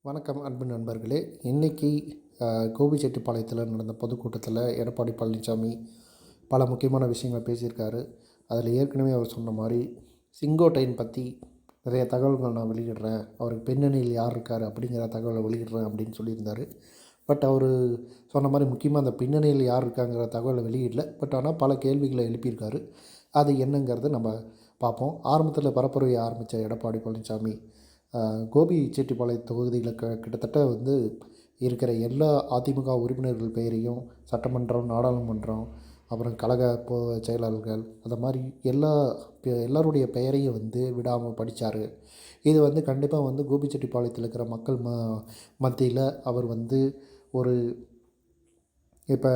வணக்கம் அன்பு நண்பர்களே. இன்றைக்கி கோபிச்செட்டிப்பாளையத்தில் நடந்த பொதுக்கூட்டத்தில் எடப்பாடி பழனிசாமி பல முக்கியமான விஷயங்களை பேசியிருக்காரு. அதில் ஏற்கனவே அவர் சொன்ன மாதிரி செங்கோட்டையன் பற்றி நிறைய தகவல்கள் நான் வெளியிடுறேன், அவருக்கு பின்னணியில் யார் இருக்கார் அப்படிங்கிற தகவலை வெளியிடுறேன் அப்படின்னு சொல்லியிருந்தார். பட் அவர் சொன்ன மாதிரி முக்கியமாக அந்த பின்னணியில் யார் இருக்காங்கிற தகவலை வெளியிடல. பட் ஆனால் பல கேள்விகளை எழுப்பியிருக்காரு. அது என்னங்கிறத நம்ம பார்ப்போம். ஆரம்பத்தில் பரப்புரையை ஆரம்பித்த எடப்பாடி பழனிசாமி கோபிச்செட்டிப்பாளையம் தொகுதியில் கிட்டத்தட்ட வந்து இருக்கிற எல்லா அதிமுக உறுப்பினர்கள் பெயரையும் சட்டமன்றம், நாடாளுமன்றம், அப்புறம் கழக செயலாளர்கள், அந்த மாதிரி எல்லாருடைய பெயரையும் வந்து விடாமல் படித்தார். இது வந்து கண்டிப்பாக வந்து கோபிச்செட்டிப்பாளையத்தில் இருக்கிற மக்கள் மத்தியில் அவர் வந்து ஒரு இப்போ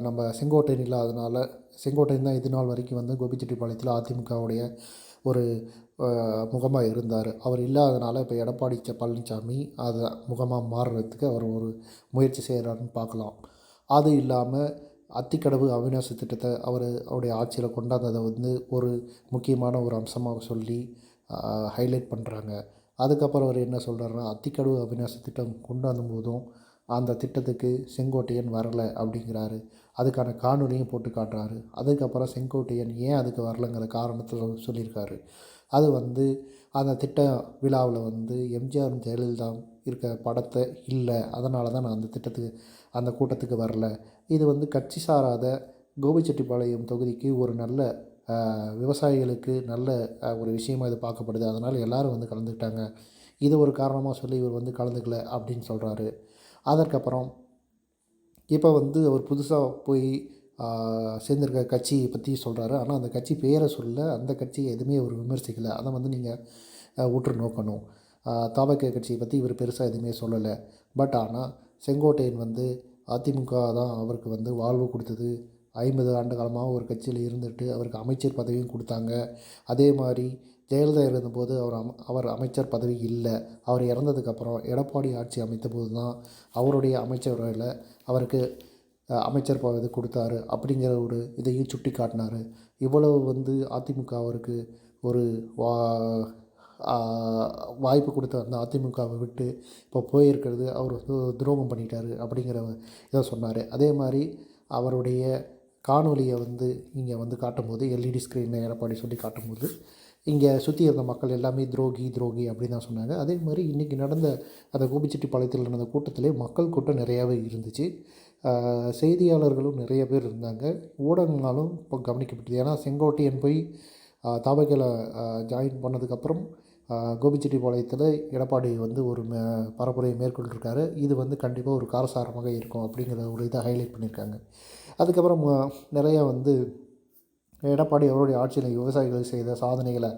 நம்ம செங்கோட்டையன் இல்லாதனால, செங்கோட்டையன் தான் இது நாள் வரைக்கும் வந்து கோபிச்செட்டிப்பாளையத்தில் அதிமுகவுடைய ஒரு முகமாக இருந்தார். அவர் இல்லாதனால இப்போ எடப்பாடி பழனிசாமி அதை முகமாக மாறுறதுக்கு அவர் ஒரு முயற்சி செய்கிறாருன்னு பார்க்கலாம். அது இல்லாமல் அத்திக்கடவு அவிநாசி திட்டத்தை அவருடைய ஆட்சியில் கொண்டாந்ததை வந்து ஒரு முக்கியமான ஒரு அம்சமாக சொல்லி ஹைலைட் பண்ணுறாங்க. அதுக்கப்புறம் அவர் என்ன சொல்கிறாருன்னா, அத்திக்கடவு அவிநாசி திட்டம் கொண்டாடும் போதும் அந்த திட்டத்துக்கு செங்கோட்டையன் வரலை அப்படிங்கிறாரு. அதுக்கான காணொலியும் போட்டு காட்டுறாரு. அதுக்கப்புறம் செங்கோட்டையன் ஏன் அதுக்கு வரலைங்கிற காரணத்தை சொல்லியிருக்காரு. அது வந்து அந்த திட்ட விழாவில் வந்து எம்ஜிஆர் ஜெயலலிதா இருக்க படத்தை இல்லை, அதனால தான் நான் அந்த கூட்டத்துக்கு வரல. இது வந்து கட்சி சாராத கோபிச்செட்டிப்பாளையம் தொகுதிக்கு ஒரு நல்ல விவசாயிகளுக்கு நல்ல ஒரு விஷயமாக இது பார்க்கப்படுது. அதனால் எல்லோரும் வந்து கலந்துக்கிட்டாங்க. இது ஒரு காரணமாக சொல்லி இவர் வந்து கலந்துக்கல அப்படின்னு சொல்கிறாரு. அதற்கப்புறம் இப்போ வந்து அவர் புதுசாக போய் சேர்ந்திருக்க கட்சியை பற்றி சொல்கிறாரு. ஆனால் அந்த கட்சி பேரை சொல்ல, அந்த கட்சியை எதுவுமே அவர் விமர்சிக்கலை. அதை வந்து நீங்கள் உற்று நோக்கணும். தபாக கட்சியை பற்றி இவர் பெருசாக எதுவுமே சொல்லலை. பட் ஆனால் செங்கோட்டையன் வந்து அதிமுக தான் அவருக்கு வந்து வாழ்வு கொடுத்தது. 50 ஆண்டு காலமாக ஒரு கட்சியில் இருந்துட்டு அவருக்கு அமைச்சர் பதவியும் கொடுத்தாங்க. அதே மாதிரி ஜெயலலிதா இருந்தபோது அவர் அமைச்சர் பதவி இல்லை. அவர் இறந்ததுக்கப்புறம் எடப்பாடி ஆட்சி அமைத்தபோது தான் அவருடைய அமைச்சரவையில் அவருக்கு அமைச்சர் பதவி கொடுத்தாரு அப்படிங்கிற ஒரு இதையும் சுட்டி காட்டினார். இவ்வளவு வந்து அதிமுக அவருக்கு ஒரு வாய்ப்பு கொடுத்த அந்த அதிமுகவை விட்டு இப்போ போயிருக்கிறது அவர் வந்து துரோகம் பண்ணிட்டார் அப்படிங்கிற இதை சொன்னார். அதே மாதிரி அவருடைய காணொலியை வந்து இங்கே வந்து காட்டும்போது எல்இடி ஸ்க்ரீனில் எடப்பாடி சொல்லி காட்டும்போது இங்கே சுற்றி இருந்த மக்கள் எல்லாமே துரோகி துரோகி அப்படின்னு தான் சொன்னாங்க. அதே மாதிரி இன்றைக்கி நடந்த அந்த கோபிச்செட்டிப்பாளையத்தில் நடந்த கூட்டத்திலே மக்கள் கூட்டம் நிறையாவே இருந்துச்சு. செய்தியாளர்களும் நிறைய பேர் இருந்தாங்க. ஊடகங்களும் இப்போ கவனிக்கப்பட்டது. ஏன்னா செங்கோட்டையன் போய் தபாகல ஜாயின் பண்ணதுக்கப்புறம் கோபிச்செட்டிப்பாளையத்தில் எடப்பாடி வந்து ஒரு பரப்புரையை மேற்கொண்டிருக்காரு. இது வந்து கண்டிப்பாக ஒரு காரசாரமாக இருக்கும் அப்படிங்கிற ஒரு இதை ஹைலைட் பண்ணியிருக்காங்க. அதுக்கப்புறம் நிறையா வந்து எடப்பாடி அவருடைய ஆட்சியில் விவசாயிகள் செய்த சாதனைகளை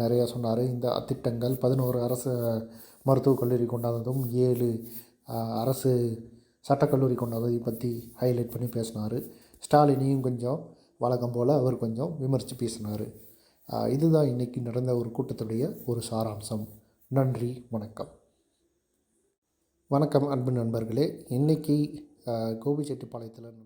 நிறையா சொன்னார். இந்த திட்டங்கள் 11 அரசு மருத்துவக் கல்லூரி கொண்டாந்ததும் 7 அரசு சட்டக்கல்லூரி கொண்டாந்ததை பற்றி ஹைலைட் பண்ணி பேசினார். ஸ்டாலினையும் கொஞ்சம் வழக்கம் போல் அவர் கொஞ்சம் விமர்சித்து பேசினார். இதுதான் இன்றைக்கி நடந்த ஒரு கூட்டத்துடைய ஒரு சாராம்சம். நன்றி, வணக்கம். வணக்கம் அன்பு நண்பர்களே. இன்றைக்கி கோபிச்செட்டிப்பாளையத்தில்